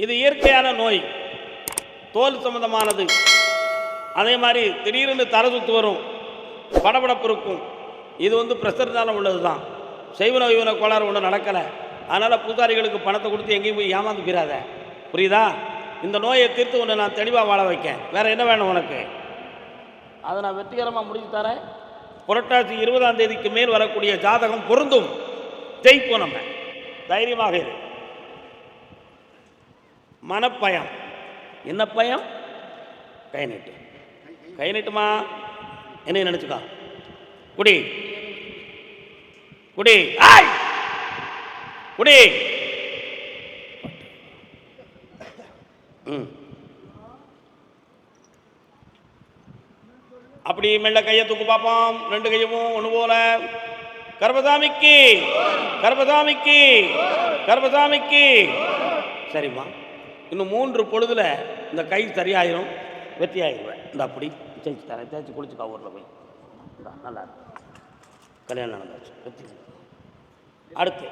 இது இயற்கையான நோய், தோல் சம்பந்தமானது. அதே மாதிரி திடீர்னு தலை சுத்து வரும், படபடப்பு இருக்கும். இது ப்ரெஷர்னால உள்ளது தான். செய்வன வைவன கோளாறு ஒன்றும் நடக்கலை. அதனால் பூசாரிகளுக்கு பணத்தை கொடுத்து எங்கேயும் போய் ஏமாந்து போயிடாத, புரியுதா? இந்த நோயை தீர்த்து ஒன்று நான் தெளிவாக வாழ வைக்கேன். வேறு என்ன வேணும் உனக்கு? அதை நான் வெற்றிகரமாக முடிச்சு தரேன். புரட்டாசி 20ஆம் தேதிக்கு மேல் வரக்கூடிய ஜாதகம் பொருந்தும். ஜெயிப்போம், நம்ம தைரியமாக இரு. மனப்பயம். என்ன பயம்? கை நீட்டு, கை நீட்டுமா, என்ன நினச்சிக்கா. குடி குடி குடி. அப்படி மெல்ல கையை தூக்கு பார்ப்போம். 2 கையும் ஒன்று போல. கர்பசாமிக்கு, கர்பசாமிக்கு, கர்பசாமிக்கு. சரிம்மா, இன்னும் 3 பொழுதுல இந்த கை சரியாயிரும், வெற்றி ஆயிடுவேன். இந்த அப்படி தேய்ச்சி தரேன். தேய்ச்சி குளிச்சுக்கா, ஊரில் போய். நல்லா இருக்கு, கல்யாணம் நடந்தாச்சு, வெற்றி. அடுத்து